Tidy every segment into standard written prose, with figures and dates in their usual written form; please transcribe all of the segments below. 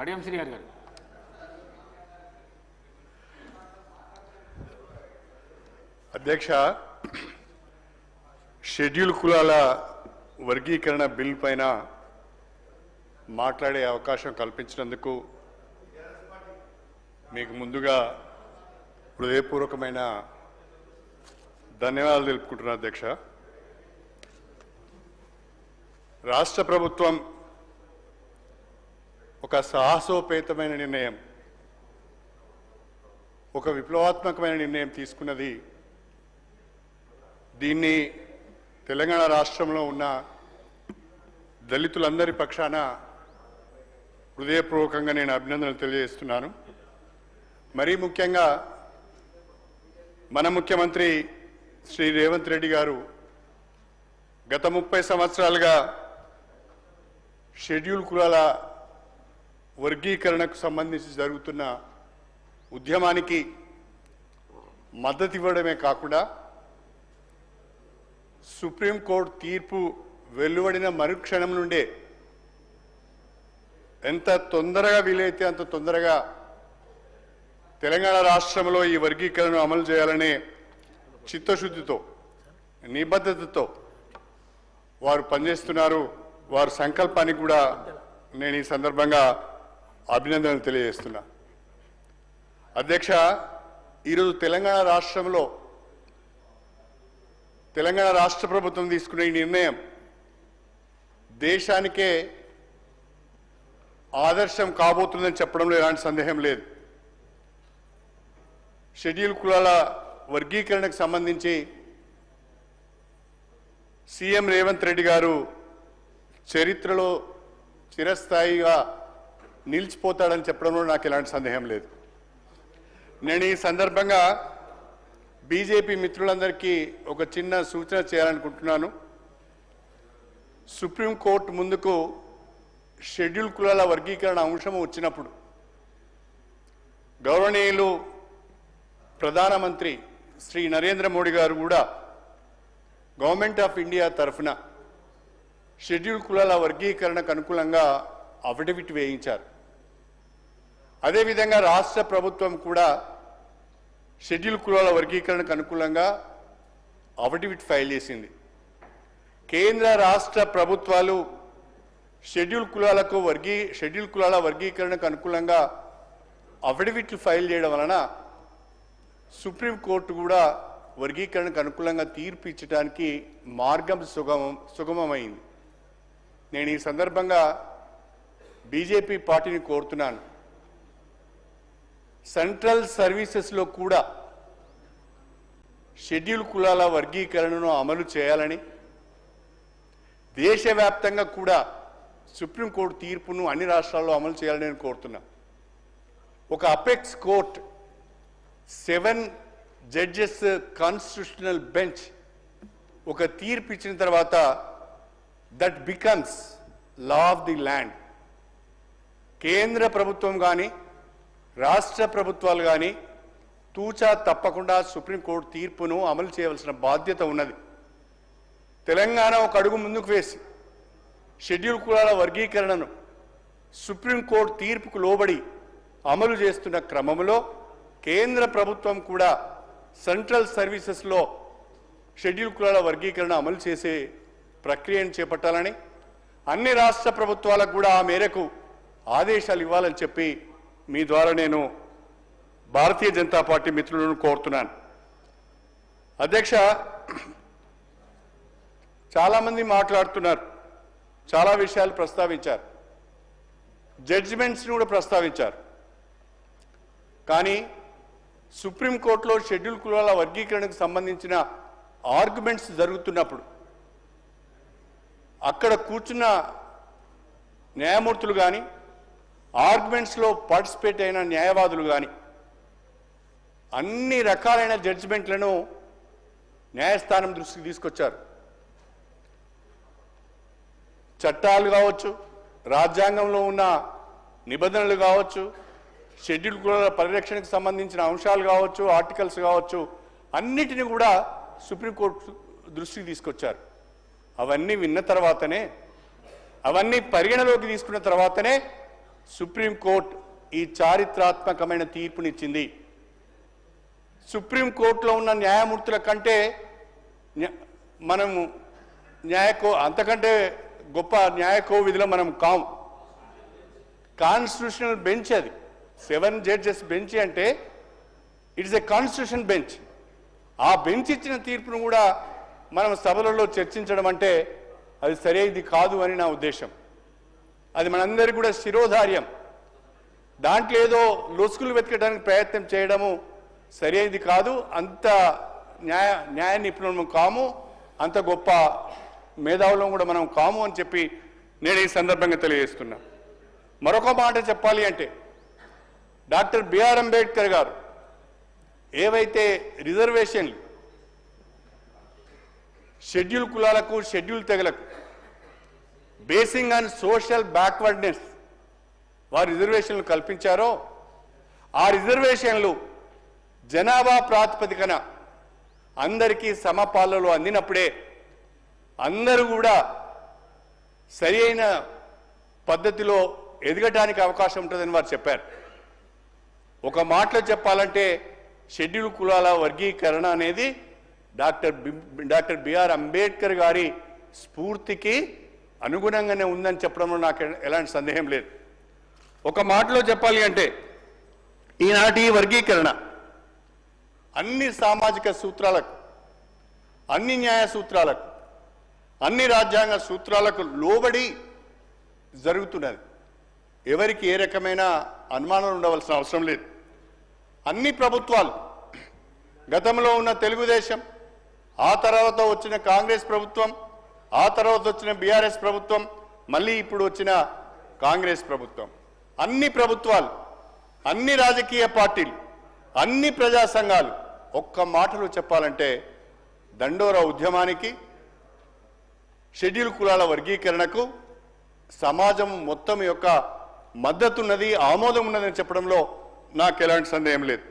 కడియం శ్రీహరి గారు. అధ్యక్ష, షెడ్యూల్ కులాల వర్గీకరణ బిల్ పైన మాట్లాడే అవకాశం కల్పించినందుకు మీకు ముందుగా హృదయపూర్వకమైన ధన్యవాదాలు తెలుపుకుంటున్నాను అధ్యక్ష. రాష్ట్ర ప్రభుత్వం ఒక సాహసోపేతమైన నిర్ణయం, ఒక విప్లవాత్మకమైన నిర్ణయం తీసుకున్నది. దీన్ని తెలంగాణ రాష్ట్రంలో ఉన్న దళితులందరి పక్షాన హృదయపూర్వకంగా నేను అభినందనలు తెలియజేస్తున్నాను. మరీ ముఖ్యంగా మన ముఖ్యమంత్రి శ్రీ రేవంత్ రెడ్డి గారు గత 30 సంవత్సరాలుగా షెడ్యూల్ కులాల వర్గీకరణకు సంబంధించి జరుగుతున్న ఉద్యమానికి మద్దతు ఇవ్వడమే కాకుండా సుప్రీంకోర్టు తీర్పు వెలువడిన మరుక్షణం నుండే ఎంత తొందరగా వీలైతే అంత తొందరగా తెలంగాణ రాష్ట్రంలో ఈ వర్గీకరణను అమలు చేయాలనే చిత్తశుద్ధితో, నిబద్ధతతో వారు పనిచేస్తున్నారు. వారి సంకల్పానికి కూడా నేను ఈ సందర్భంగా అభినందనలు తెలియజేస్తున్నా. అధ్యక్ష, ఈరోజు తెలంగాణ రాష్ట్రంలో తెలంగాణ రాష్ట్ర ప్రభుత్వం తీసుకున్న ఈ నిర్ణయం దేశానికే ఆదర్శం కాబోతుందని చెప్పడంలో ఎలాంటి సందేహం లేదు. షెడ్యూల్ కులాల వర్గీకరణకు సంబంధించి సీఎం రేవంత్ రెడ్డి గారు చరిత్రలో చిరస్థాయిగా నిలిచిపోతాడని చెప్పడంలో నాకు ఎలాంటి సందేహం లేదు. నేను ఈ సందర్భంగా బీజేపీ మిత్రులందరికీ ఒక చిన్న సూచన చేయాలనుకుంటున్నాను. సుప్రీంకోర్టు ముందుకు షెడ్యూల్ కులాల వర్గీకరణ అంశం వచ్చినప్పుడు గౌరవనీయులు ప్రధానమంత్రి శ్రీ నరేంద్ర మోడీ గారు కూడా గవర్నమెంట్ ఆఫ్ ఇండియా తరఫున షెడ్యూల్ కులాల వర్గీకరణకు అనుకూలంగా అఫిడవిట్ వేయించారు. అదేవిధంగా రాష్ట్ర ప్రభుత్వం కూడా షెడ్యూల్ కులాల వర్గీకరణకు అనుకూలంగా అఫిడవిట్ ఫైల్ చేసింది. కేంద్ర రాష్ట్ర ప్రభుత్వాలు షెడ్యూల్ కులాల వర్గీకరణకు అనుకూలంగా అఫిడవిట్లు ఫైల్ చేయడం వలన సుప్రీంకోర్టు కూడా వర్గీకరణకు అనుకూలంగా తీర్పు ఇచ్చడానికి మార్గం సుగమమైంది. నేను ఈ సందర్భంగా బీజేపీ పార్టీని కోరుతున్నాను, సెంట్రల్ సర్వీసెస్లో కూడా షెడ్యూల్ కులాల వర్గీకరణను అమలు చేయాలని, దేశవ్యాప్తంగా కూడా సుప్రీంకోర్టు తీర్పును అన్ని రాష్ట్రాల్లో అమలు చేయాలని నేను కోరుతున్నా. ఒక apex court 7 judges constitutional bench ఒక తీర్పు ఇచ్చిన తర్వాత that becomes law of the land. కేంద్ర ప్రభుత్వం కానీ రాష్ట్ర ప్రభుత్వాలు కానీ తూచా తప్పకుండా సుప్రీంకోర్టు తీర్పును అమలు చేయవలసిన బాధ్యత ఉన్నది. తెలంగాణ ఒక అడుగు ముందుకు వేసి షెడ్యూల్ కులాల వర్గీకరణను సుప్రీంకోర్టు తీర్పుకు లోబడి అమలు చేస్తున్న క్రమంలో కేంద్ర ప్రభుత్వం కూడా సెంట్రల్ సర్వీసెస్లో షెడ్యూల్ కులాల వర్గీకరణ అమలు చేసే ప్రక్రియను చేపట్టాలని, అన్ని రాష్ట్ర ప్రభుత్వాలకు కూడా ఆ మేరకు ఆదేశాలు ఇవ్వాలని చెప్పి మీ ద్వారా నేను భారతీయ జనతా పార్టీ మిత్రులను కోరుతున్నాను. అధ్యక్ష, చాలామంది మాట్లాడుతున్నారు, చాలా విషయాలు ప్రస్తావించారు, జడ్జిమెంట్స్ని కూడా ప్రస్తావించారు. కానీ సుప్రీంకోర్టులో షెడ్యూల్ కులాల వర్గీకరణకు సంబంధించిన ఆర్గ్యుమెంట్స్ జరుగుతున్నప్పుడు అక్కడ కూర్చున్న న్యాయమూర్తులు కానీ ఆర్గ్యుమెంట్స్లో పార్టిసిపేట్ అయిన న్యాయవాదులు కానీ అన్ని రకాలైన జడ్జిమెంట్లను న్యాయస్థానం దృష్టికి తీసుకొచ్చారు. చట్టాలు కావచ్చు, రాజ్యాంగంలో ఉన్న నిబంధనలు కావచ్చు, షెడ్యూల్ కులాల పరిరక్షణకు సంబంధించిన అంశాలు కావచ్చు, ఆర్టికల్స్ కావచ్చు, అన్నిటిని కూడా సుప్రీంకోర్టు దృష్టికి తీసుకొచ్చారు. అవన్నీ విన్న తర్వాతనే, అవన్నీ పరిగణలోకి తీసుకున్న తర్వాతనే సుప్రీంకోర్టు ఈ చారిత్రాత్మకమైన తీర్పునిచ్చింది. సుప్రీంకోర్టులో ఉన్న న్యాయమూర్తుల కంటే మనము అంతకంటే గొప్ప న్యాయకోవిధిలో మనం కాము. కాన్స్టిట్యూషనల్ బెంచ్ అది. 7 జడ్జెస్ బెంచ్ అంటే ఇట్స్ ఏ కాన్స్టిట్యూషన్ బెంచ్. ఆ బెంచ్ ఇచ్చిన తీర్పును కూడా మనం సభలలో చర్చించడం అంటే అది సరైనది కాదు అని నా ఉద్దేశం. అది మనందరికీ కూడా శిరోధార్యం. దాంట్లో ఏదో లొసుకులు వెతకడానికి ప్రయత్నం చేయడము సరైనది కాదు. అంత న్యాయ నిపుణులము కాము, అంత గొప్ప మేధావులం కూడా మనం కాము అని చెప్పి నేను ఈ సందర్భంగా తెలియజేస్తున్నా. మరొక మాట చెప్పాలి అంటే డాక్టర్ బిఆర్ అంబేద్కర్ గారు ఏవైతే రిజర్వేషన్లు షెడ్యూల్ కులాలకు, షెడ్యూల్ తెగలకు బేసింగ్ ఆన్ సోషల్ బ్యాక్వర్డ్నెస్ వారు రిజర్వేషన్లు కల్పించారో ఆ రిజర్వేషన్లు జనాభా ప్రాతిపదికన అందరికీ సమపాలలో అందినప్పుడే అందరూ కూడా సరి అయిన పద్ధతిలో ఎదగడానికి అవకాశం ఉంటుందని వారు చెప్పారు. ఒక మాటలో చెప్పాలంటే షెడ్యూల్ కులాల వర్గీకరణ అనేది డాక్టర్ బిఆర్ అంబేద్కర్ గారి స్ఫూర్తికి అనుగుణంగానే ఉందని చెప్పడంలో నాకు ఎలాంటి సందేహం లేదు. ఒక మాటలో చెప్పాలి అంటే ఈనాటి వర్గీకరణ అన్ని సామాజిక సూత్రాలకు, అన్ని న్యాయ సూత్రాలకు, అన్ని రాజ్యాంగ సూత్రాలకు లోబడి జరుగుతున్నది. ఎవరికి ఏ రకమైన అనుమానం ఉండవలసిన అవసరం లేదు. అన్ని ప్రభుత్వాలు, గతంలో ఉన్న తెలుగుదేశం, ఆ తర్వాత వచ్చిన కాంగ్రెస్ ప్రభుత్వం, ఆ తర్వాత వచ్చిన బీఆర్ఎస్ ప్రభుత్వం, మళ్ళీ ఇప్పుడు వచ్చిన కాంగ్రెస్ ప్రభుత్వం, అన్ని ప్రభుత్వాలు, అన్ని రాజకీయ పార్టీలు, అన్ని ప్రజా సంఘాలు ఒక్క మాటలో చెప్పాలంటే దండోరా ఉద్యమానికి, షెడ్యూల్ కులాల వర్గీకరణకు సమాజం మొత్తం యొక్క మద్దతున్నది, ఆమోదం ఉన్నదని చెప్పడంలో నాకు ఎలాంటి సందేహం లేదు.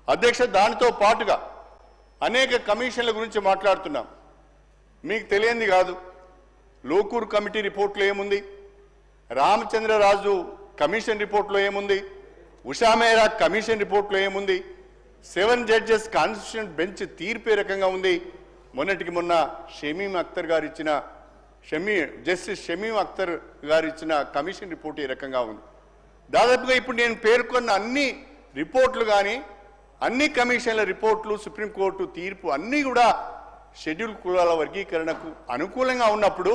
అధ్యక్ష, దానితో పాటుగా అనేక కమిషన్ల గురించి మాట్లాడుతున్నాం. మీకు తెలియంది కాదు, లోకూర్ కమిటీ రిపోర్ట్లో ఏముంది, రామచంద్రరాజు కమిషన్ రిపోర్ట్లో ఏముంది, ఉషా మెహ్రా కమిషన్ రిపోర్ట్లో ఏముంది, 7 జడ్జెస్ కాన్స్టిట్యూషన్ బెంచ్ తీర్పు ఏ రకంగా ఉంది, మొన్నటికి మొన్న జస్టిస్ షమీం అఖ్తర్ గారు ఇచ్చిన కమిషన్ రిపోర్ట్ ఏ రకంగా ఉంది. దాదాపుగా ఇప్పుడు నేను పేర్కొన్న అన్ని రిపోర్ట్లు కానీ, అన్ని కమిషన్ల రిపోర్ట్లు, సుప్రీంకోర్టు తీర్పు అన్నీ కూడా షెడ్యూల్ కులాల వర్గీకరణకు అనుకూలంగా ఉన్నప్పుడు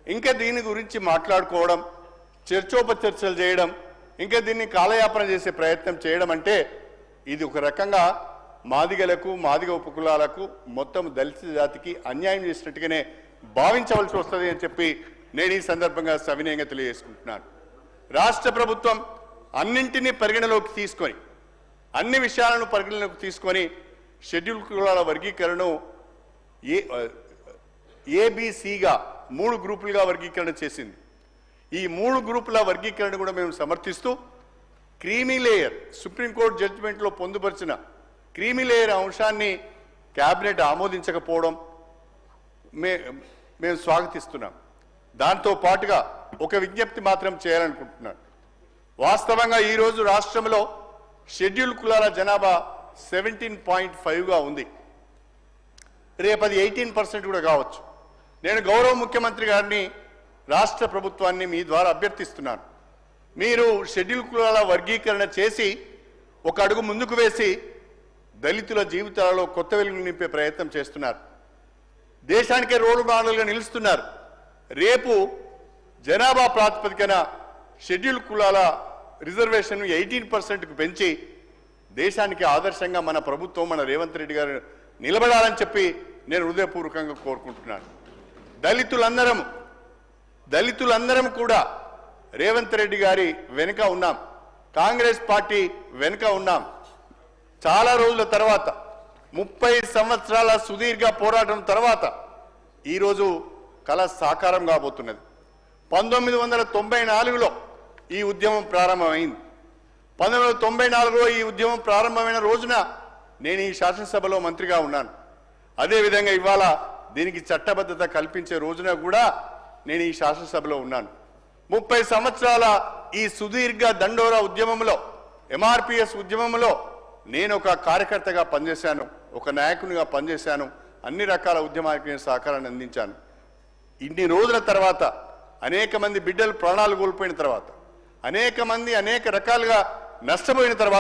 ఇంకా దీని గురించి మాట్లాడుకోవడం, చర్చోపచర్చలు చేయడం, ఇంకా దీన్ని కాలయాపన చేసే ప్రయత్నం చేయడం అంటే ఇది ఒక రకంగా మాదిగలకు, మాదిగ ఉపకులాలకు, మొత్తం దళిత జాతికి అన్యాయం చేసినట్టుగానే భావించవలసి వస్తుంది అని చెప్పి నేను ఈ సందర్భంగా సవినయంగా తెలియజేసుకుంటున్నాను. రాష్ట్ర ప్రభుత్వం అన్నింటినీ పరిగణలోకి తీసుకొని, అన్ని విషయాలను పరిగణలోకి తీసుకొని షెడ్యూల్ కులాల వర్గీకరణను ఏబిసిగా 3 గ్రూపులుగా వర్గీకరణ చేసింది. ఈ 3 గ్రూపుల వర్గీకరణ కూడా మేము సమర్థిస్తూ క్రీమీ లేయర్, సుప్రీంకోర్టు జడ్జిమెంట్లో పొందుపరిచిన క్రీమీ లేయర్ అంశాన్ని క్యాబినెట్ ఆమోదించకపోవడం మేము స్వాగతిస్తున్నాం. దాంతో పాటుగా ఒక విజ్ఞప్తి మాత్రం చేయాలనుకుంటున్నాను. వాస్తవంగా ఈరోజు రాష్ట్రంలో షెడ్యూల్ కులాల జనాభా 17.5గా ఉంది. రేపది 18% కూడా కావచ్చు. నేను గౌరవ ముఖ్యమంత్రి గారిని, రాష్ట్ర ప్రభుత్వాన్ని మీ ద్వారా అభ్యర్థిస్తున్నాను. మీరు షెడ్యూల్ కులాల వర్గీకరణ చేసి ఒక అడుగు ముందుకు వేసి దళితుల జీవితాలలో కొత్త వెలుగులు నింపే ప్రయత్నం చేస్తున్నారు. దేశానికే రోల్ మోడల్గా నిలుస్తున్నారు. రేపు జనాభా ప్రాతిపదికన షెడ్యూల్ కులాల రిజర్వేషన్ 18%కు పెంచి దేశానికి ఆదర్శంగా మన ప్రభుత్వం, మన రేవంత్ రెడ్డి గారు నిలబడాలని చెప్పి నేను హృదయపూర్వకంగా కోరుకుంటున్నాను. దళితులందరం కూడా రేవంత్ రెడ్డి గారి వెనుక ఉన్నాం, కాంగ్రెస్ పార్టీ వెనుక ఉన్నాం. చాలా రోజుల తర్వాత, 30 సంవత్సరాల సుదీర్ఘ పోరాటం తర్వాత ఈరోజు కళ సాకారం కాబోతున్నది. 1994లో ఈ ఉద్యమం ప్రారంభమైంది. 1994లో ఈ ఉద్యమం ప్రారంభమైన రోజున నేను ఈ శాసనసభలో మంత్రిగా ఉన్నాను. అదేవిధంగా ఇవాళ దీనికి చట్టబద్ధత కల్పించే రోజున కూడా నేను ఈ శాసనసభలో ఉన్నాను. 30 సంవత్సరాల ఈ సుదీర్ఘ దండోరా ఉద్యమంలో, ఎంఆర్పిఎస్ ఉద్యమంలో నేను ఒక కార్యకర్తగా పనిచేశాను, ఒక నాయకునిగా పనిచేశాను, అన్ని రకాల ఉద్యమానికి సహకారాన్ని అందించాను. ఇన్ని రోజుల తర్వాత, అనేక మంది బిడ్డలు ప్రాణాలు కోల్పోయిన తర్వాత, అనేక మంది అనేక రకాలుగా నష్టపోయిన తర్వాత